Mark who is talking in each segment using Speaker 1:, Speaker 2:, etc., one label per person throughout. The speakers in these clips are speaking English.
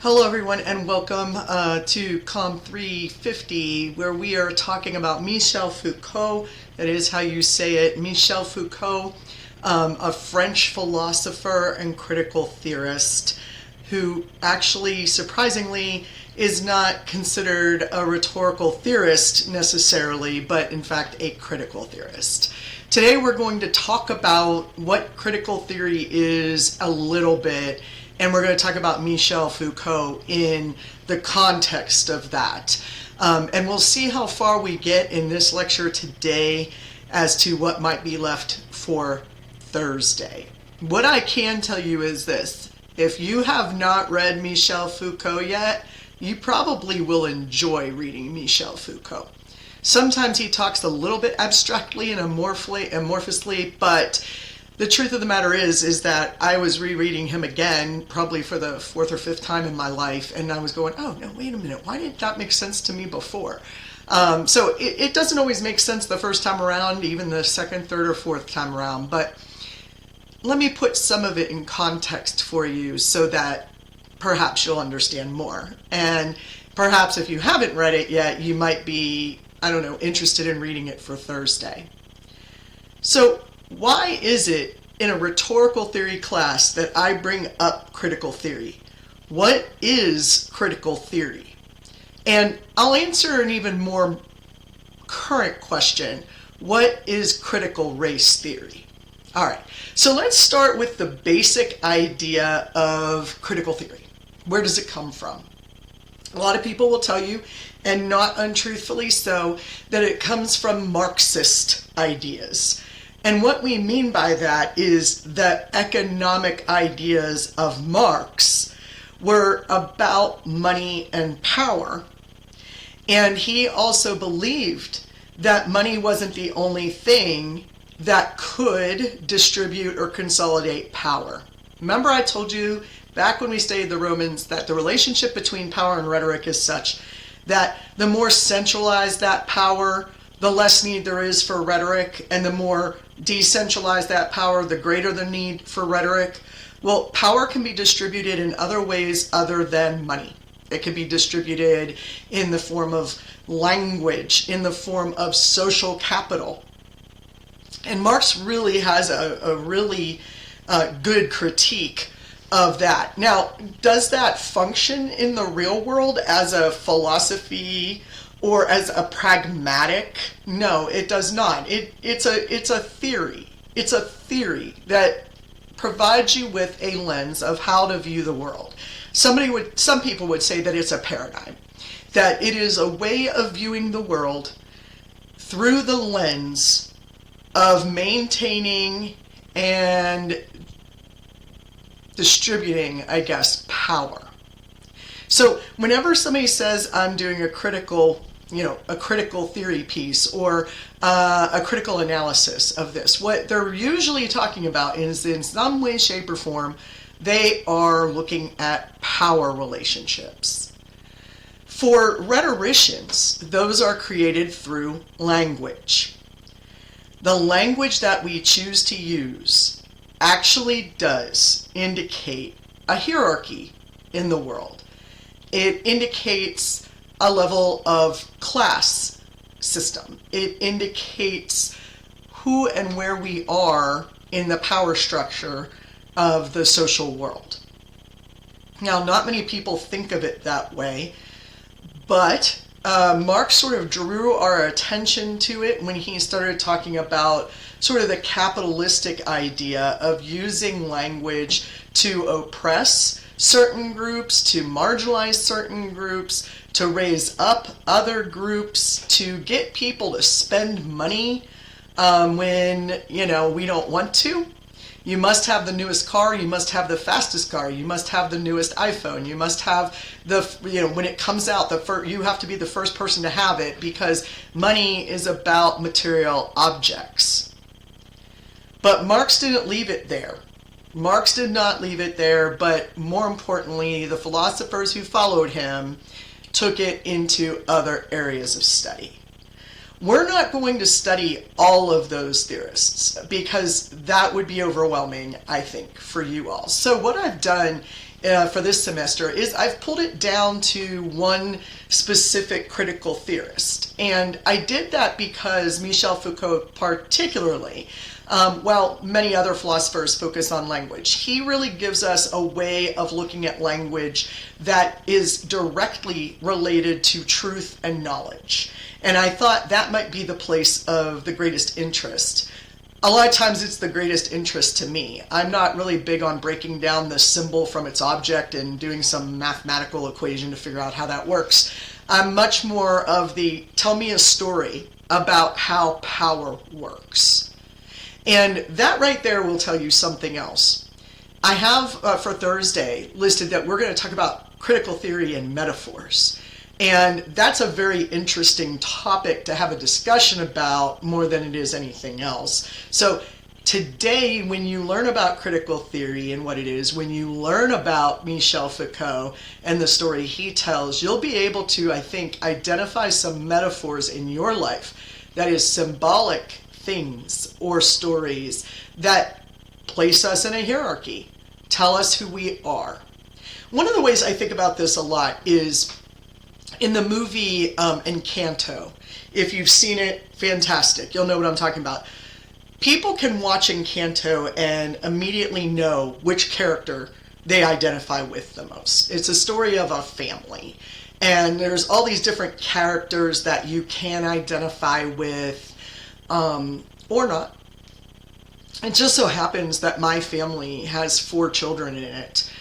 Speaker 1: Hello, everyone, and welcome to COM 350, where we are talking about Michel Foucault. That is how you say it, Michel Foucault, a French philosopher and critical theorist who actually, surprisingly, is not considered a rhetorical theorist necessarily, but in fact a critical theorist. Today we're going to talk about what critical theory is a little bit, and we're going to talk about Michel Foucault in the context of that. And we'll see how far we get in this lecture today as to what might be left for Thursday. What I can tell you is this: if you have not read Michel Foucault yet, you probably will enjoy reading Michel Foucault. Sometimes he talks a little bit abstractly and amorphously, but the truth of the matter is that I was rereading him again, probably for the fourth or fifth time in my life, and I was going, oh, no, wait a minute, why didn't that make sense to me before? So it doesn't always make sense the first time around, even the second, third, or fourth time around, but let me put some of it in context for you so that perhaps you'll understand more. And perhaps if you haven't read it yet, you might be, I don't know, interested in reading it for Thursday. So why is it in a rhetorical theory class that I bring up critical theory? What is critical theory? And I'll answer an even more current question. What is critical race theory? All right, so let's start with the basic idea of critical theory. Where does it come from? A lot of people will tell you, and not untruthfully so, that it comes from Marxist ideas. And what we mean by that is that economic ideas of Marx were about money and power. And he also believed that money wasn't the only thing that could distribute or consolidate power. Remember I told you back when we studied the Romans that the relationship between power and rhetoric is such that the more centralized that power, the less need there is for rhetoric, and the more decentralized that power, the greater the need for rhetoric. Well, power can be distributed in other ways other than money. It can be distributed in the form of language, in the form of social capital. And Marx really has a really good critique of that. Now, does that function in the real world as a philosophy or as a pragmatic? No, it does not. It's a theory. It's a theory that provides you with a lens of how to view the world. Some people would say that it's a paradigm, that it is a way of viewing the world through the lens of maintaining and distributing, I guess, power. So whenever somebody says I'm doing a critical theory piece or a critical analysis of this, what they're usually talking about is in some way, shape, or form, they are looking at power relationships. For rhetoricians, those are created through language. The language that we choose to use actually does indicate a hierarchy in the world. It indicates a level of class system. It indicates who and where we are in the power structure of the social world. Now, not many people think of it that way, but Marx sort of drew our attention to it when he started talking about sort of the capitalistic idea of using language to oppress certain groups, to marginalize certain groups, to raise up other groups, to get people to spend money when, we don't want to. You must have the newest car, you must have the fastest car, you must have the newest iPhone, you must have when it comes out, you have to be the first person to have it because money is about material objects. But Marx didn't leave it there. Marx did not leave it there, but more importantly, the philosophers who followed him took it into other areas of study. We're not going to study all of those theorists because that would be overwhelming, I think, for you all. So what I've done for this semester is I've pulled it down to one specific critical theorist. And I did that because Michel Foucault particularly, while many other philosophers focus on language, he really gives us a way of looking at language that is directly related to truth and knowledge. And I thought that might be the place of the greatest interest. A lot of times it's the greatest interest to me. I'm not really big on breaking down the symbol from its object and doing some mathematical equation to figure out how that works. I'm much more of the tell me a story about how power works. And that right there will tell you something else. I have for Thursday listed that we're going to talk about critical theory and metaphors. And that's a very interesting topic to have a discussion about more than it is anything else. So today, when you learn about critical theory and what it is, when you learn about Michel Foucault and the story he tells, you'll be able to, I think, identify some metaphors in your life, that is, symbolic things or stories that place us in a hierarchy, tell us who we are. One of the ways I think about this a lot is in the movie Encanto. If you've seen it, fantastic. You'll know what I'm talking about. People can watch Encanto and immediately know which character they identify with the most. It's a story of a family. And there's all these different characters that you can identify with or not. It just so happens that my family has 4 children in it.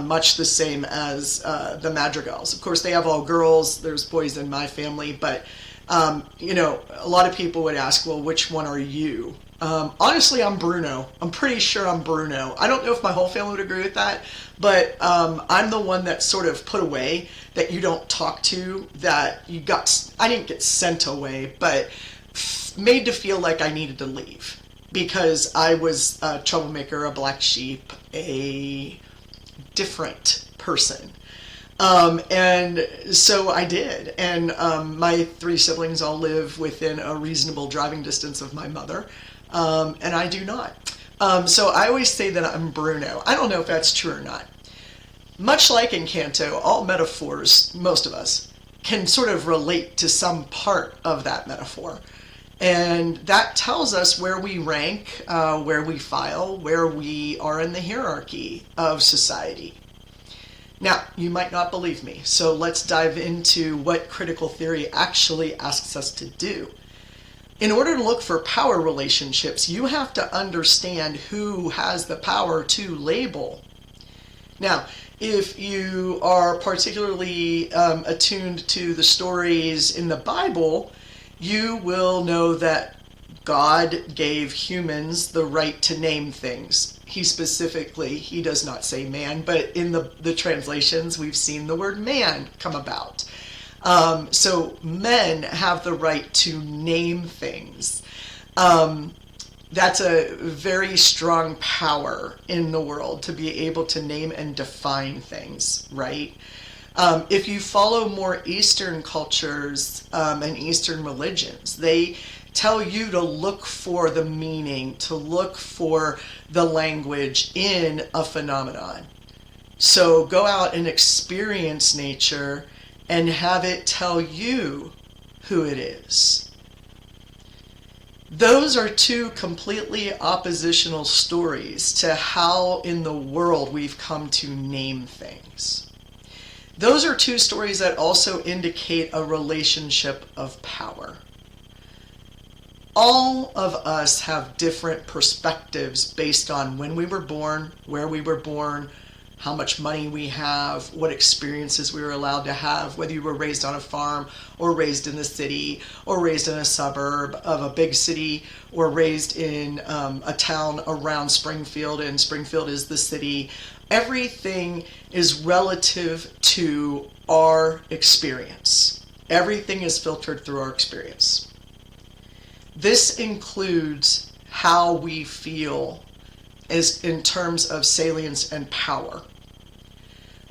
Speaker 1: Much the same as the Madrigals. Of course, they have all girls. There's boys in my family, but you know, a lot of people would ask, well, which one are you? Honestly, I'm Bruno. I'm pretty sure I'm Bruno. I don't know if my whole family would agree with that, but I'm the one that's sort of put away, that you don't talk to, that I didn't get sent away, but made to feel like I needed to leave because I was a troublemaker, a black sheep, a different person. And so I did. And my 3 siblings all live within a reasonable driving distance of my mother. And I do not. So I always say that I'm Bruno. I don't know if that's true or not. Much like Encanto, all metaphors, most of us, can sort of relate to some part of that metaphor. And that tells us where we rank, where we file, where we are in the hierarchy of society. Now, you might not believe me, so let's dive into what critical theory actually asks us to do. In order to look for power relationships, you have to understand who has the power to label. Now, if you are particularly attuned to the stories in the Bible, you will know that God gave humans the right to name things. He does not say man, but in the translations, we've seen the word man come about. So men have the right to name things. That's a very strong power in the world, to be able to name and define things, right? If you follow more Eastern cultures and Eastern religions, they tell you to look for the meaning, to look for the language in a phenomenon. So go out and experience nature and have it tell you who it is. Those are 2 completely oppositional stories to how in the world we've come to name things. Those are 2 stories that also indicate a relationship of power. All of us have different perspectives based on when we were born, where we were born, how much money we have, what experiences we were allowed to have, whether you were raised on a farm or raised in the city or raised in a suburb of a big city or raised in a town around Springfield, and Springfield is the city. Everything is relative to our experience. Everything is filtered through our experience. This includes how we feel as in terms of salience and power.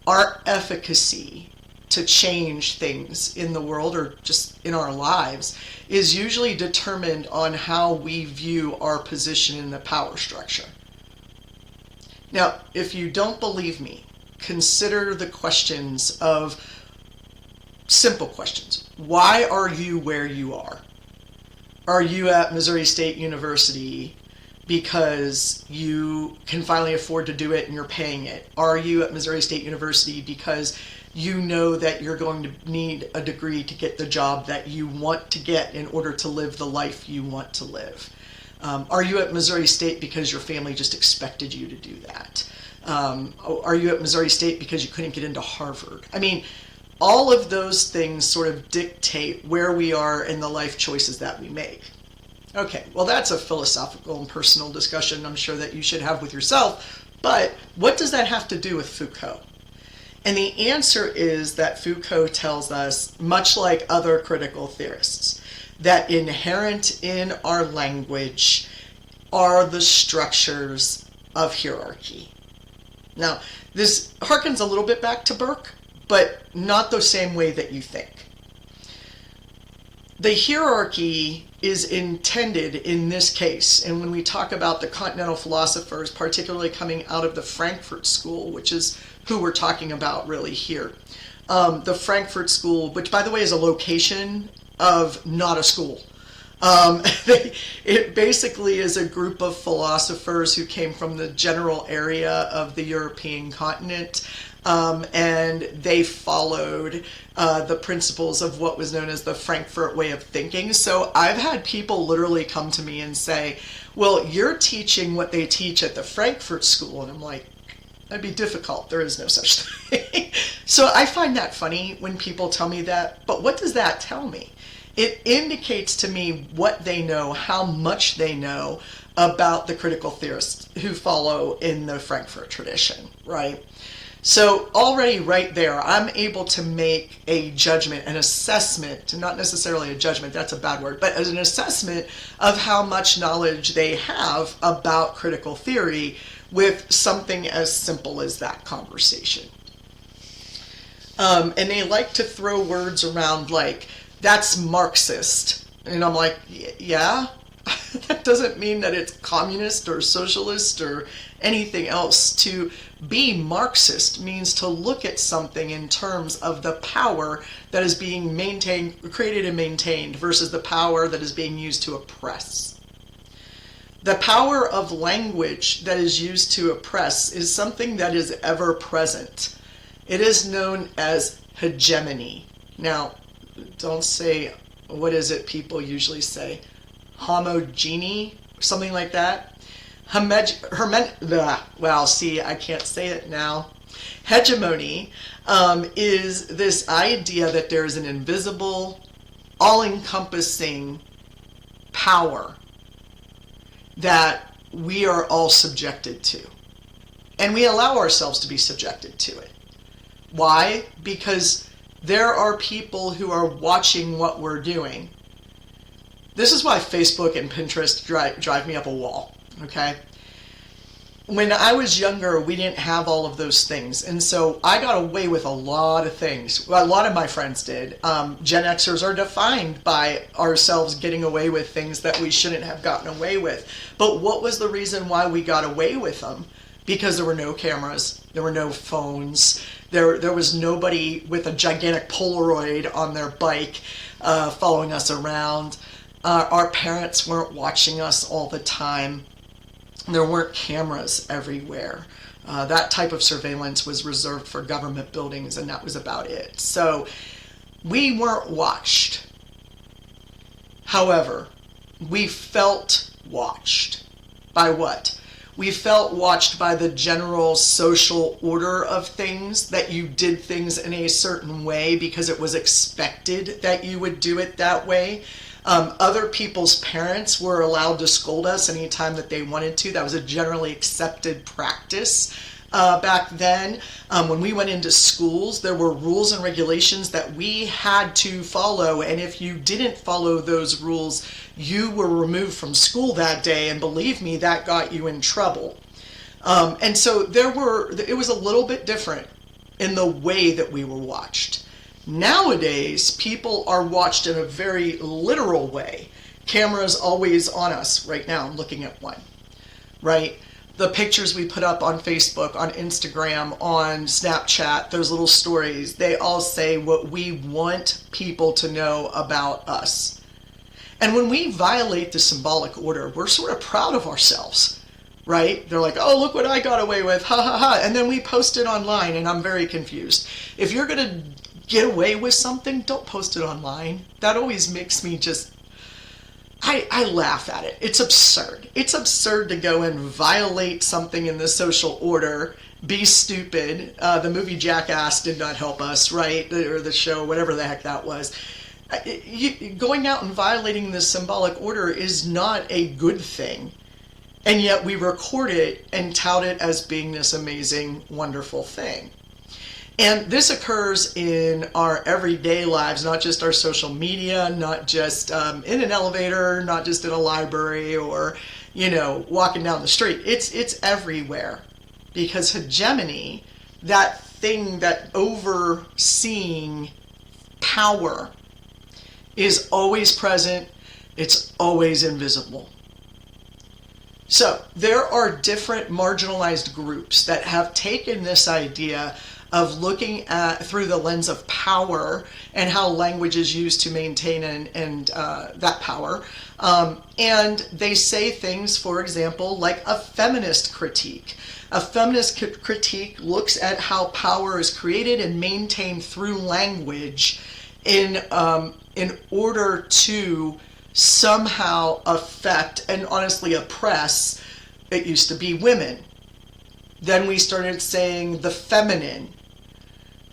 Speaker 1: Our efficacy to change things in the world or just in our lives is usually determined on how we view our position in the power structure. Now, if you don't believe me, consider the questions of simple questions. Why are you where you are? Are you at Missouri State University because you can finally afford to do it and you're paying it? Are you at Missouri State University because you know that you're going to need a degree to get the job that you want to get in order to live the life you want to live? Are you at Missouri State because your family just expected you to do that? Are you at Missouri State because you couldn't get into Harvard? I mean, all of those things sort of dictate where we are in the life choices that we make. Okay, well, that's a philosophical and personal discussion I'm sure that you should have with yourself, but what does that have to do with Foucault? And the answer is that Foucault tells us, much like other critical theorists, that inherent in our language are the structures of hierarchy. Now, this harkens a little bit back to Burke, but not the same way that you think. The hierarchy is intended in this case, and when we talk about the continental philosophers, particularly coming out of the Frankfurt School, which is who we're talking about really here. The Frankfurt School, which by the way is a location of not a school. It basically is a group of philosophers who came from the general area of the European continent, and they followed the principles of what was known as the Frankfurt way of thinking. So I've had people literally come to me and say, well, you're teaching what they teach at the Frankfurt School. And I'm like, that'd be difficult. There is no such thing. So I find that funny when people tell me that. But what does that tell me? It indicates to me what they know, how much they know about the critical theorists who follow in the Frankfurt tradition, right? So already right there, I'm able to make a judgment, an assessment, not necessarily a judgment, that's a bad word, but as an assessment of how much knowledge they have about critical theory with something as simple as that conversation. And they like to throw words around like, that's Marxist. And I'm like, yeah, that doesn't mean that it's communist or socialist or anything else. To be Marxist means to look at something in terms of the power that is being created and maintained versus the power that is being used to oppress. The power of language that is used to oppress is something that is ever present. It is known as hegemony. Now, don't say, what is it people usually say? Homogeny, something like that. Well, see, I can't say it now. Hegemony is this idea that there's an invisible, all-encompassing power that we are all subjected to. And we allow ourselves to be subjected to it. Why? Because there are people who are watching what we're doing. This is why Facebook and Pinterest drive me up a wall, okay? When I was younger, we didn't have all of those things. And so I got away with a lot of things. Well, a lot of my friends did. Gen Xers are defined by ourselves getting away with things that we shouldn't have gotten away with. But what was the reason why we got away with them? Because there were no cameras, there were no phones, there was nobody with a gigantic Polaroid on their bike following us around. Our parents weren't watching us all the time. There weren't cameras everywhere. That type of surveillance was reserved for government buildings, and that was about it. So we weren't watched. However, we felt watched. By what? We felt watched by the general social order of things, that you did things in a certain way because it was expected that you would do it that way. Other people's parents were allowed to scold us anytime that they wanted to. That was a generally accepted practice back then. When we went into schools, there were rules and regulations that we had to follow, and if you didn't follow those rules, you were removed from school that day, and believe me, that got you in trouble. And so it was a little bit different in the way that we were watched. Nowadays, people are watched in a very literal way. Cameras always on us. Right now, I'm looking at one, right? the pictures we put up on Facebook, on Instagram, on Snapchat, those little stories, they all say what we want people to know about us. And when we violate the symbolic order, we're sort of proud of ourselves, right? They're like, oh, look what I got away with, ha ha ha. And then we post it online, and I'm very confused. If you're going to get away with something, don't post it online. That always makes me just, I laugh at it. It's absurd. It's absurd to go and violate something in the social order, be stupid. The movie Jackass did not help us, right? Or the show, whatever the heck that was. Going out and violating the symbolic order is not a good thing. And yet we record it and tout it as being this amazing, wonderful thing. And this occurs in our everyday lives, not just our social media, not just in an elevator, not just in a library or, walking down the street. It's everywhere. Because hegemony, that thing, that overseeing power, is always present, it's always invisible. So there are different marginalized groups that have taken this idea of looking at through the lens of power and how language is used to maintain and that power. And they say things, for example, like a feminist critique. A feminist critique looks at how power is created and maintained through language in order to somehow affect and honestly oppress, it used to be women. Then we started saying the feminine.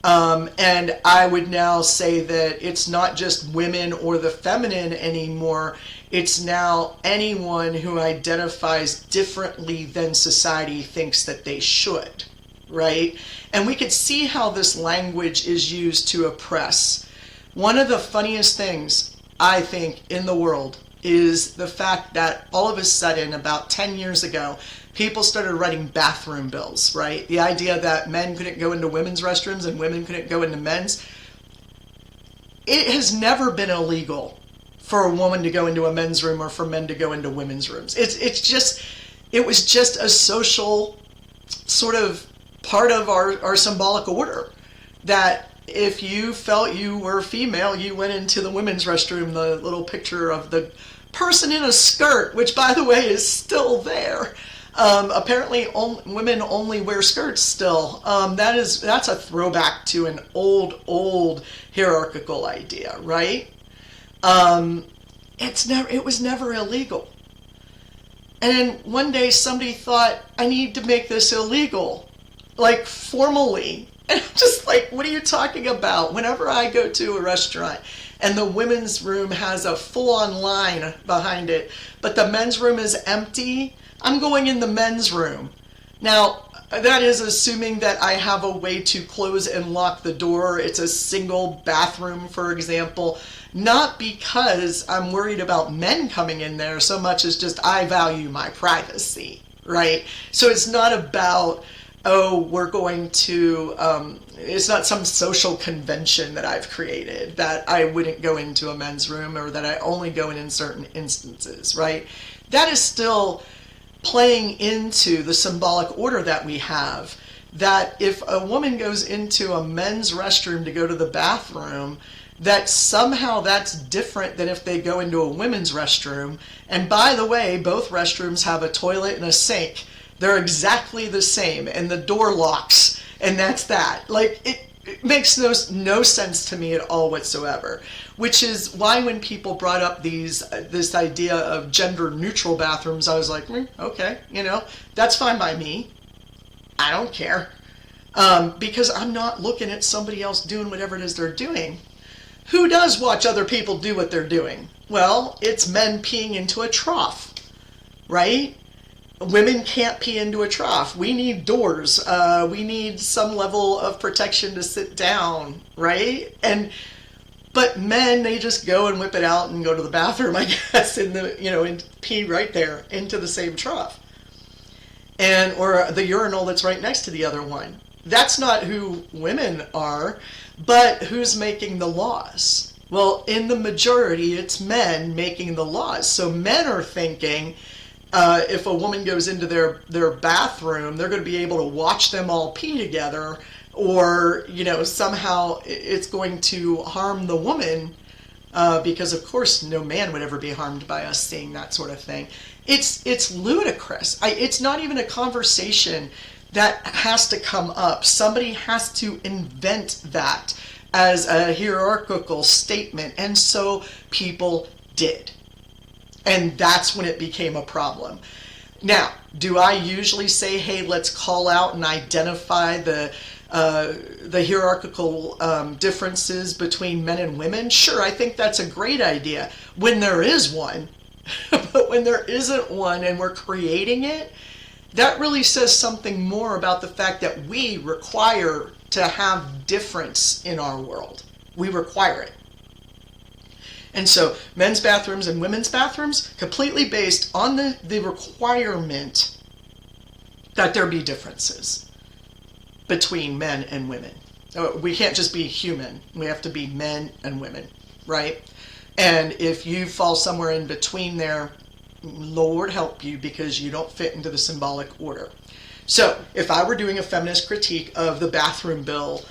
Speaker 1: And I would now say that it's not just women or the feminine anymore. It's now anyone who identifies differently than society thinks that they should, right? And we could see how this language is used to oppress. One of the funniest things, I think, in the world is the fact that all of a sudden, about 10 years ago, people started writing bathroom bills, right? The idea that men couldn't go into women's restrooms and women couldn't go into men's. It has never been illegal for a woman to go into a men's room or for men to go into women's rooms. It was just a social sort of part of our symbolic order that if you felt you were female, you went into the women's restroom. The little picture of the person in a skirt, which by the way is still there. Apparently women only wear skirts still. That's a throwback to an old hierarchical idea, right? It was never illegal. And then one day somebody thought, I need to make this illegal, like formally. And I'm just like, what are you talking about? Whenever I go to a restaurant and the women's room has a full-on line behind it, but the men's room is empty, I'm going in the men's room. Now, that is assuming that I have a way to close and lock the door. It's a single bathroom, for example. Not because I'm worried about men coming in there so much as just I value my privacy, right? So it's not about, oh, we're going to, it's not some social convention that I've created that I wouldn't go into a men's room or that I only go in certain instances, right? That is still playing into the symbolic order that we have, that if a woman goes into a men's restroom to go to the bathroom, that somehow that's different than if they go into a women's restroom. And by the way, both restrooms have a toilet and a sink. They're exactly the same, and the door locks, and that's that. Like, it makes no sense to me at all whatsoever. Which is why when people brought up this idea of gender-neutral bathrooms, I was like, okay, that's fine by me. I don't care. Because I'm not looking at somebody else doing whatever it is they're doing. Who does watch other people do what they're doing? Well, it's men peeing into a trough, right? Women can't pee into a trough. We need doors. We need some level of protection to sit down, right? But men, they just go and whip it out and go to the bathroom, I guess, and pee right there into the same trough. Or the urinal that's right next to the other one. That's not who women are, but who's making the laws? Well, in the majority, it's men making the laws. So men are thinking If a woman goes into their bathroom, they're going to be able to watch them all pee together, or somehow it's going to harm the woman, because of course no man would ever be harmed by us seeing that sort of thing. It's ludicrous. It's not even a conversation that has to come up. Somebody has to invent that as a hierarchical statement, and so people did. And that's when it became a problem. Now, do I usually say, hey, let's call out and identify the hierarchical differences between men and women? Sure, I think that's a great idea when there is one. But when there isn't one and we're creating it, that really says something more about the fact that we require to have difference in our world. We require it. And so men's bathrooms and women's bathrooms, completely based on the requirement that there be differences between men and women. We can't just be human. We have to be men and women, right? And if you fall somewhere in between there, Lord help you, because you don't fit into the symbolic order. So if I were doing a feminist critique of the bathroom bill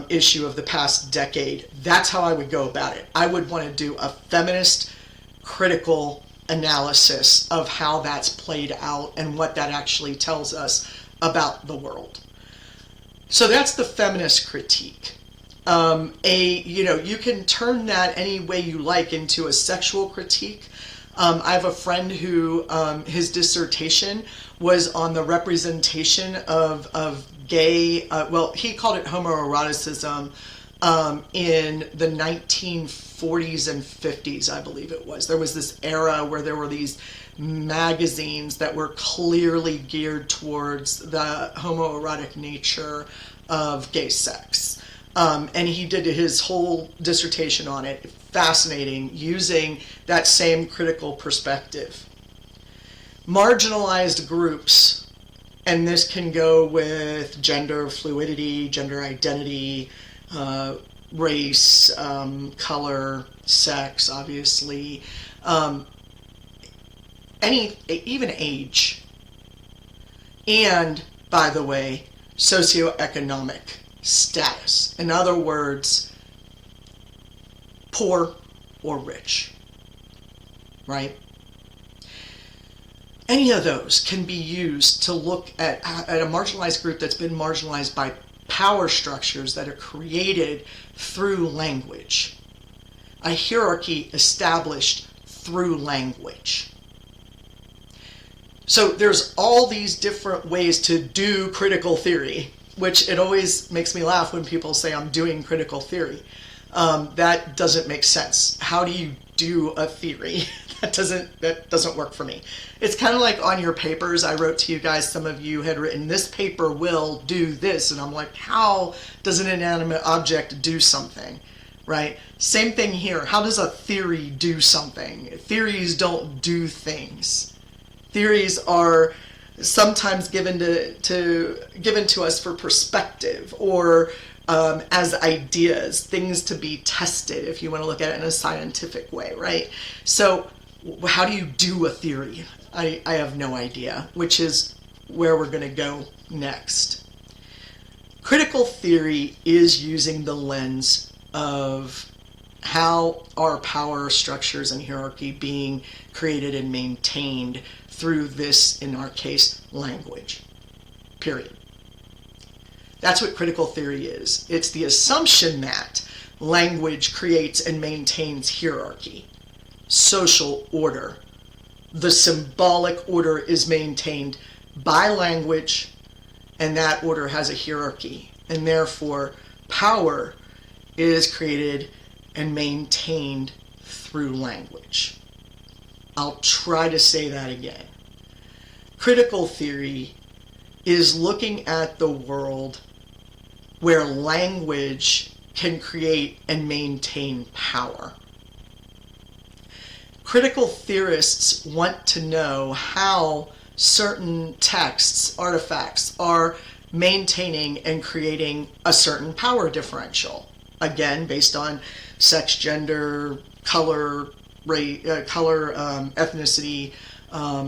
Speaker 1: issue of the past decade, that's how I would go about it. I would want to do a feminist critical analysis of how that's played out and what that actually tells us about the world. So that's the feminist critique. You can turn that any way you like into a sexual critique. I have a friend who his dissertation was on the representation of gay, he called it homoeroticism in the 1940s and 50s, I believe it was. There was this era where there were these magazines that were clearly geared towards the homoerotic nature of gay sex. And he did his whole dissertation on it. Fascinating, using that same critical perspective. Marginalized groups, and this can go with gender fluidity, gender identity, race, color, sex, obviously, even age, and, by the way, socioeconomic status. In other words, poor or rich, right? Any of those can be used to look at a marginalized group that's been marginalized by power structures that are created through language. A hierarchy established through language. So there's all these different ways to do critical theory, which it always makes me laugh when people say I'm doing critical theory. That doesn't make sense. How do you do a theory? That doesn't work for me. It's kind of like on your papers. I wrote to you guys, some of you had written, this paper will do this. And I'm like, how does an inanimate object do something, right? Same thing here. How does a theory do something? Theories don't do things. Theories are sometimes given to us for perspective, or as ideas, things to be tested, if you want to look at it in a scientific way, right? So how do you do a theory? I have no idea, which is where we're going to go next. Critical theory is using the lens of how are power structures and hierarchy being created and maintained through this, in our case, language, period. That's what critical theory is. It's the assumption that language creates and maintains hierarchy, social order. The symbolic order is maintained by language, and that order has a hierarchy. And therefore, power is created and maintained through language. I'll try to say that again. Critical theory is looking at the world where language can create and maintain power. Critical theorists want to know how certain texts, artifacts, are maintaining and creating a certain power differential. Again, based on sex, gender, color, ethnicity,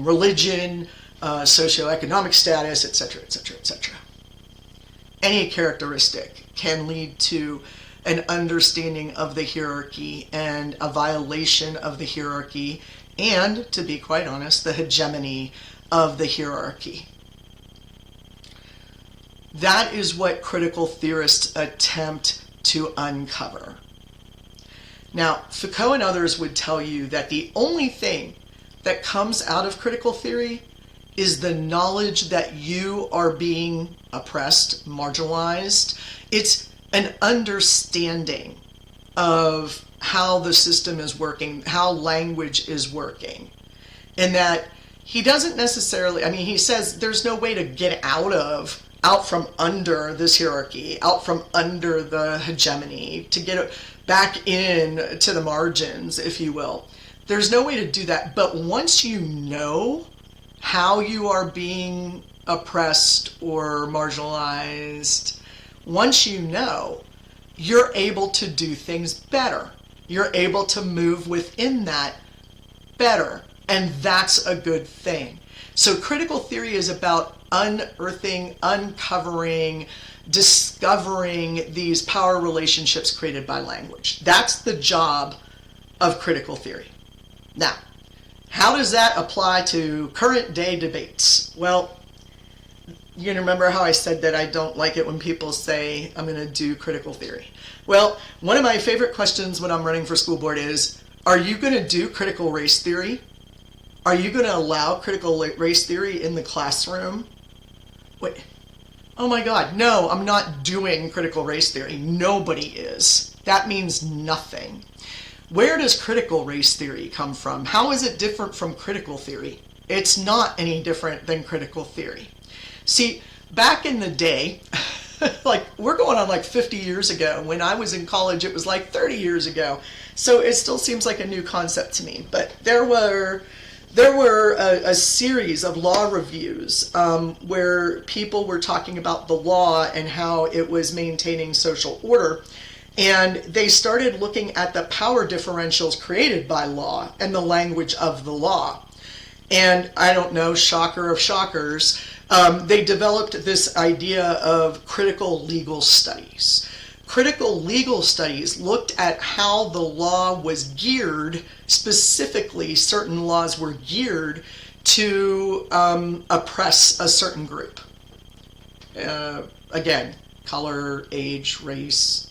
Speaker 1: religion, socioeconomic status, etc., etc., etc. Any characteristic can lead to an understanding of the hierarchy and a violation of the hierarchy, and, to be quite honest, the hegemony of the hierarchy. That is what critical theorists attempt to uncover. Now, Foucault and others would tell you that the only thing that comes out of critical theory is the knowledge that you are being oppressed, marginalized. It's an understanding of how the system is working, how language is working. And that he doesn't necessarily, I mean, he says there's no way to get out from under this hierarchy, out from under the hegemony, to get back in to the margins, if you will. There's no way to do that. But once you know how you are being oppressed or marginalized, once you know, you're able to do things better. You're able to move within that better. And that's a good thing. So critical theory is about unearthing, uncovering, discovering these power relationships created by language. That's the job of critical theory. Now, how does that apply to current day debates? Well, you remember how I said that I don't like it when people say, I'm going to do critical theory. Well, one of my favorite questions when I'm running for school board is, are you going to do critical race theory? Are you going to allow critical race theory in the classroom? Wait, oh my God, no, I'm not doing critical race theory. Nobody is. That means nothing. Where does critical race theory come from? How is it different from critical theory? It's not any different than critical theory. See, back in the day, like we're going on like 50 years ago. When I was in college, it was like 30 years ago. So it still seems like a new concept to me. But there were a series of law reviews where people were talking about the law and how it was maintaining social order. And they started looking at the power differentials created by law and the language of the law. And I don't know, shocker of shockers, they developed this idea of critical legal studies. Critical legal studies looked at how the law was geared, specifically certain laws were geared to oppress a certain group. Again, color, age, race,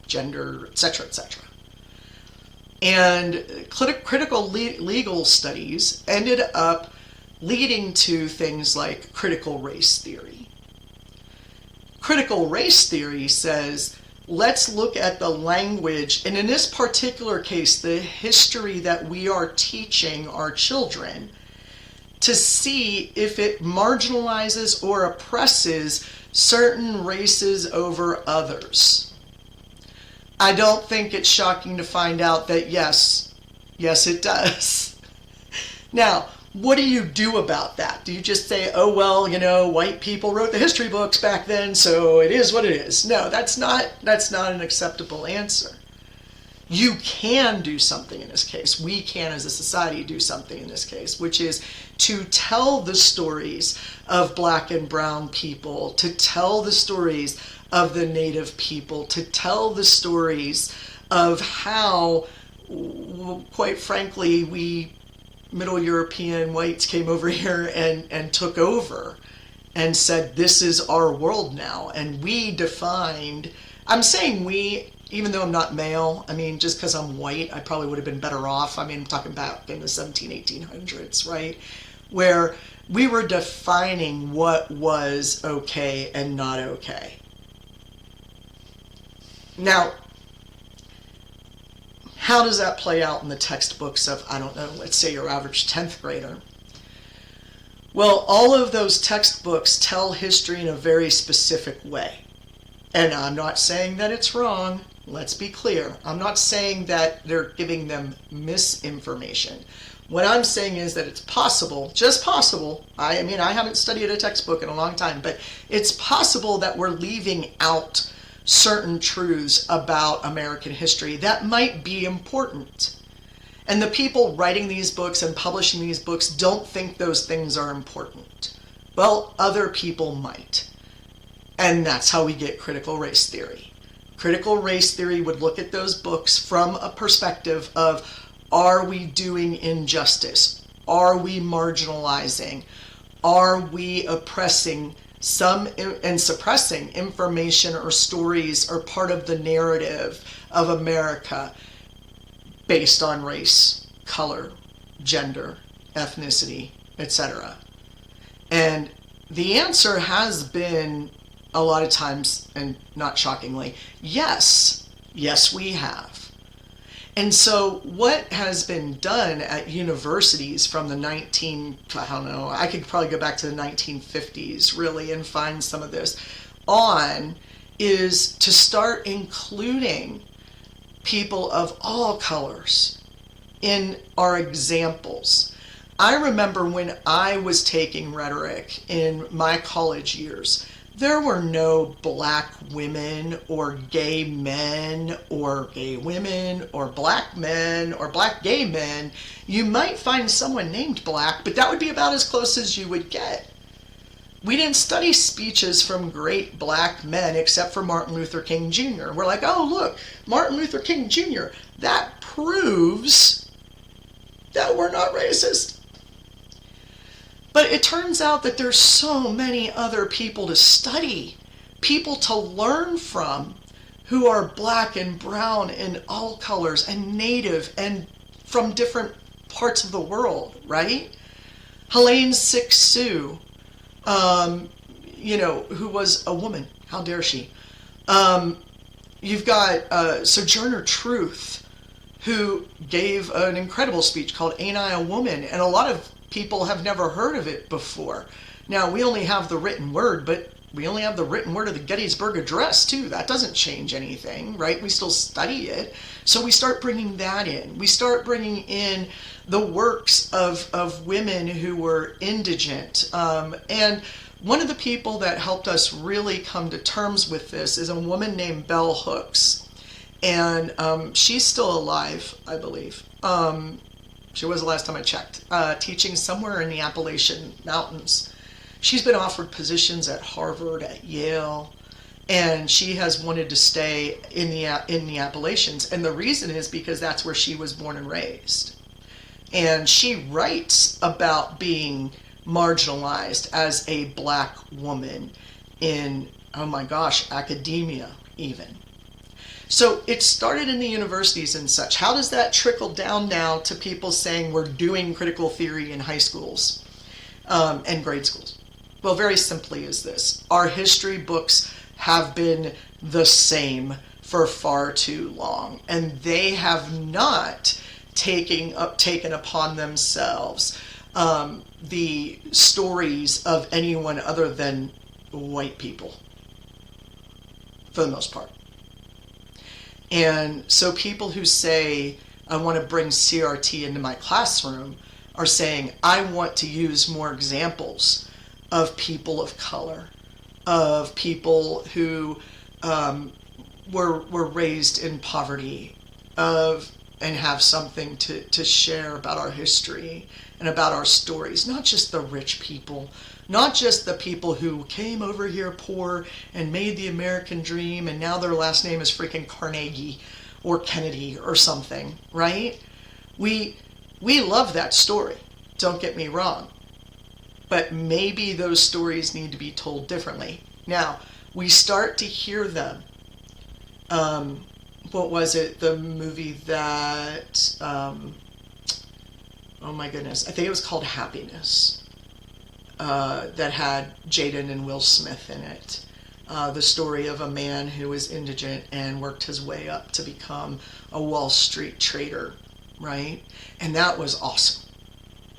Speaker 1: gender, etc., etc. And critical legal studies ended up leading to things like critical race theory. Critical race theory says, let's look at the language, and in this particular case, the history that we are teaching our children, to see if it marginalizes or oppresses certain races over others. I don't think it's shocking to find out that yes, it does. Now, what do you do about that? Do you just say, oh, well, you know, white people wrote the history books back then, so it is what it is? No, that's not an acceptable answer. You can do something in this case. We can, as a society, do something in this case, which is to tell the stories of Black and brown people, to tell the stories of the Native people, to tell the stories of how, quite frankly, we Middle European whites came over here and took over and said, this is our world now. And we defined, I'm saying we, even though I'm not male, I mean, just because I'm white, I probably would have been better off. I mean, I'm talking about in the 1800s, right? Where we were defining what was okay and not okay. Now, how does that play out in the textbooks of, I don't know, let's say your average 10th grader? Well, all of those textbooks tell history in a very specific way. And I'm not saying that it's wrong. Let's be clear. I'm not saying that they're giving them misinformation. What I'm saying is that it's possible, just possible, I mean, I haven't studied a textbook in a long time, but it's possible that we're leaving out certain truths about American history that might be important. And the people writing these books and publishing these books don't think those things are important. Well, other people might. And that's how we get critical race theory. Critical race theory would look at those books from a perspective of, are we doing injustice? Are we marginalizing? Are we oppressing some and suppressing information or stories or part of the narrative of America based on race, color, gender, ethnicity, etc.? And the answer has been, a lot of times, and not shockingly, yes. Yes, we have. And so what has been done at universities from the I could probably go back to the 1950s really and find some of this on, is to start including people of all colors in our examples. I remember when I was taking rhetoric in my college years, there were no black women or gay men or gay women or black men or black gay men. You might find someone named Black, but that would be about as close as you would get. We didn't study speeches from great black men except for Martin Luther King Jr. We're like, oh, look, Martin Luther King Jr. That proves that we're not racist. But it turns out that there's so many other people to study, people to learn from, who are black and brown in all colors and native and from different parts of the world, right? Helene Sixu, who was a woman. How dare she? You've got Sojourner Truth, who gave an incredible speech called Ain't I a Woman? And a lot of people have never heard of it before. Now, we only have the written word, but we only have the written word of the Gettysburg Address, too. That doesn't change anything, right? We still study it. So we start bringing that in. We start bringing in the works of women who were indigent. And one of the people that helped us really come to terms with this is a woman named Bell Hooks. And she's still alive, I believe. She was the last time I checked, teaching somewhere in the Appalachian Mountains. She's been offered positions at Harvard, at Yale, and she has wanted to stay in the Appalachians. And the reason is because that's where she was born and raised. And she writes about being marginalized as a black woman in, oh my gosh, academia even. So it started in the universities and such. How does that trickle down now to people saying we're doing critical theory in high schools and grade schools? Well, very simply is this. Our history books have been the same for far too long, and they have not taken upon themselves the stories of anyone other than white people, for the most part. And so people who say, I want to bring CRT into my classroom, are saying, I want to use more examples of people of color, of people who were raised in poverty, and have something to share about our history and about our stories. Not just the rich people, not just the people who came over here poor and made the American dream and now their last name is freaking Carnegie or Kennedy or something, right? We love that story, don't get me wrong. But maybe those stories need to be told differently. Now, we start to hear them. What was it? The movie that, oh my goodness, I think it was called Happiness, that had Jaden and Will Smith in it. The story of a man who was indigent and worked his way up to become a Wall Street trader, right? And that was awesome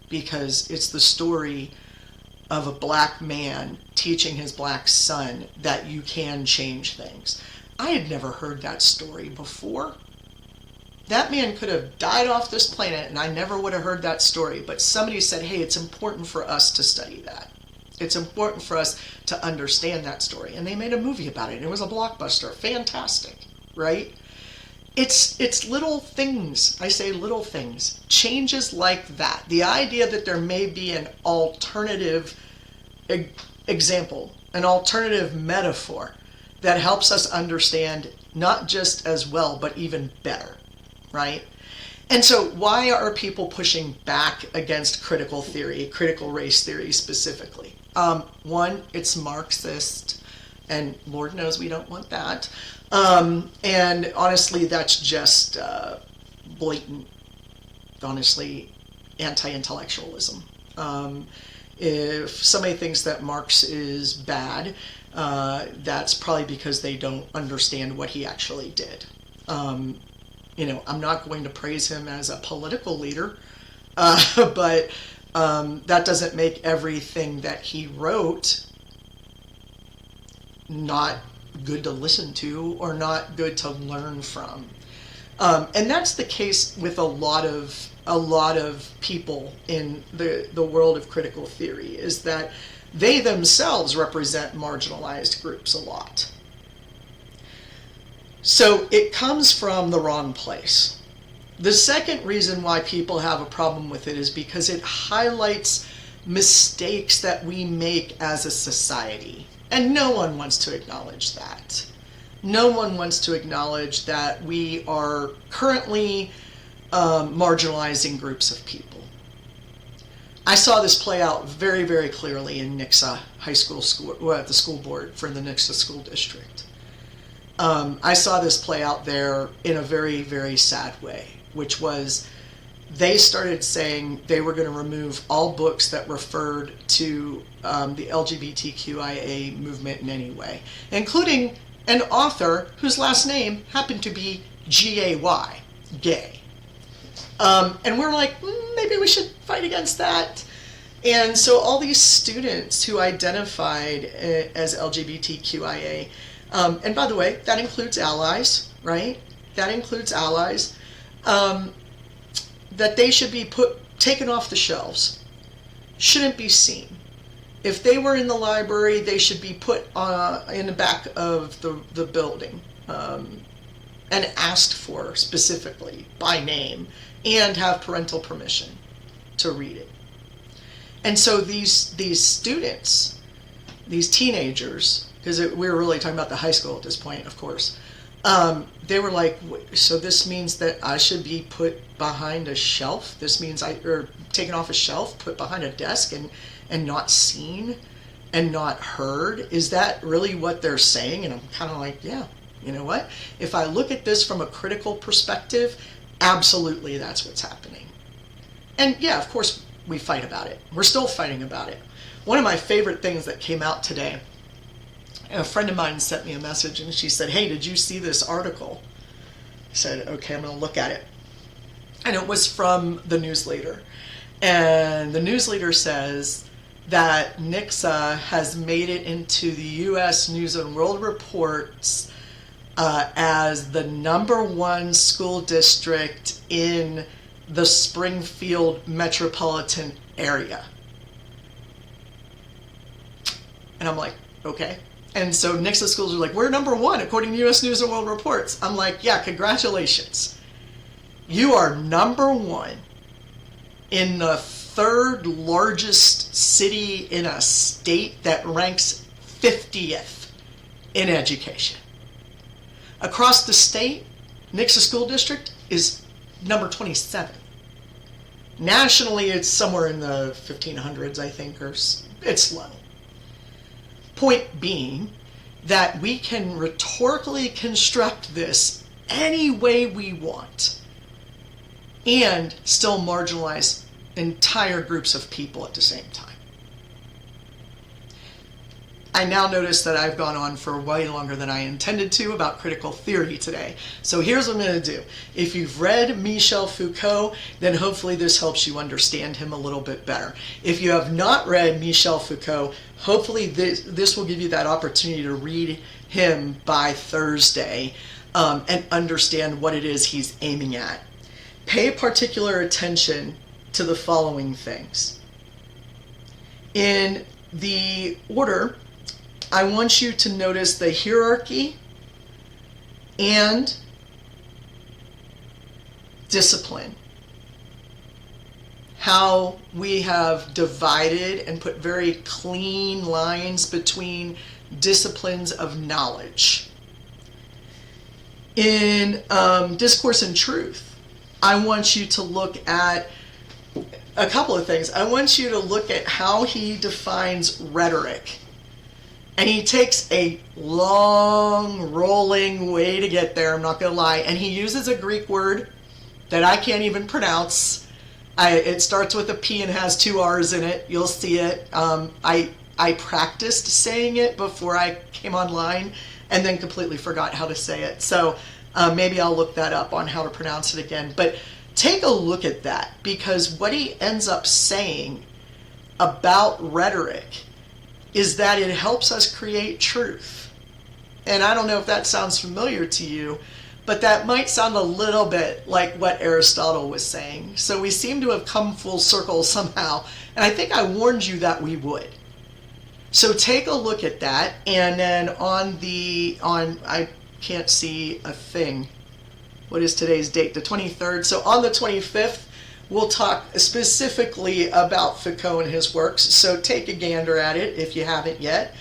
Speaker 1: because it's the story of a black man teaching his black son that you can change things. I had never heard that story before. That man could have died off this planet and I never would have heard that story, but somebody said, hey, it's important for us to study that. It's important for us to understand that story. And they made a movie about it and it was a blockbuster. Fantastic, right? It's little things. I say little things. Changes like that. The idea that there may be an alternative example, an alternative metaphor that helps us understand not just as well, but even better, right? And so why are people pushing back against critical theory, critical race theory specifically? One, it's Marxist, and Lord knows we don't want that. And honestly, that's just blatant, honestly, anti-intellectualism. If somebody thinks that Marx is bad, that's probably because they don't understand what he actually did. I'm not going to praise him as a political leader, but that doesn't make everything that he wrote not good to listen to or not good to learn from. And that's the case with a lot of people in the world of critical theory, is that they themselves represent marginalized groups a lot. So it comes from the wrong place. The second reason why people have a problem with it is because it highlights mistakes that we make as a society. And no one wants to acknowledge that. No one wants to acknowledge that we are currently marginalizing groups of people. I saw this play out very, very clearly in Nixa High School, at the school board for the Nixa School District. I saw this play out there in a very, very sad way, which was they started saying they were going to remove all books that referred to the LGBTQIA movement in any way, including an author whose last name happened to be G-A-Y, gay. And we're like, maybe we should fight against that. And so all these students who identified as LGBTQIA, and by the way, that includes allies, right? That includes allies, that they should be taken off the shelves, shouldn't be seen. If they were in the library, they should be put in the back of the building and asked for specifically by name and have parental permission to read it. And so these students, these teenagers, because we were really talking about the high school at this point, of course, they were like, so this means that I should be put behind a shelf? This means or taken off a shelf, put behind a desk and not seen and not heard? Is that really what they're saying? And I'm kind of like, yeah, you know what? If I look at this from a critical perspective, absolutely that's what's happening. And yeah, of course we fight about it. We're still fighting about it. One of my favorite things that came out today, a friend of mine sent me a message and she said, hey, did you see this article? I said, okay, I'm going to look at it. And it was from the Newsleader. And the Newsleader says that Nixa has made it into the U.S. News and World Reports as the #1 school district in the Springfield metropolitan area. And I'm like, okay. And so Nixa schools are like, we're #1 according to U.S. News and World Reports. I'm like, yeah, congratulations. You are #1 in the third largest city in a state that ranks 50th in education. Across the state, Nixa School District is number 27. Nationally, it's somewhere in the 1500s, I think, or it's low. Point being that we can rhetorically construct this any way we want and still marginalize entire groups of people at the same time. I now notice that I've gone on for way longer than I intended to about critical theory today. So here's what I'm going to do. If you've read Michel Foucault, then hopefully this helps you understand him a little bit better. If you have not read Michel Foucault, hopefully this will give you that opportunity to read him by Thursday and understand what it is he's aiming at. Pay particular attention to the following things. In the order, I want you to notice the hierarchy and discipline. How we have divided and put very clean lines between disciplines of knowledge. In Discourse and Truth, I want you to look at a couple of things. I want you to look at how he defines rhetoric. And he takes a long, rolling way to get there, I'm not going to lie. And he uses a Greek word that I can't even pronounce. It starts with a P and has two R's in it. You'll see it. I practiced saying it before I came online and then completely forgot how to say it. So maybe I'll look that up on how to pronounce it again. But take a look at that, because what he ends up saying about rhetoric is that it helps us create truth. And I don't know if that sounds familiar to you, but that might sound a little bit like what Aristotle was saying. So we seem to have come full circle somehow, and I think I warned you that we would. So take a look at that, and then I can't see a thing. What is today's date? The 23rd. So on the 25th, we'll talk specifically about Foucault and his works. So take a gander at it if you haven't yet.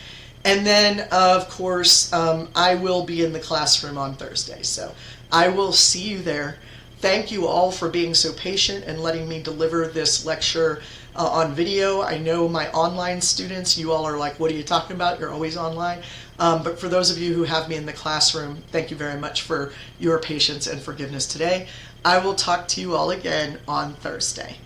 Speaker 1: And then, of course, I will be in the classroom on Thursday. So I will see you there. Thank you all for being so patient and letting me deliver this lecture on video. I know my online students, you all are like, what are you talking about? You're always online. But for those of you who have me in the classroom, thank you very much for your patience and forgiveness today. I will talk to you all again on Thursday.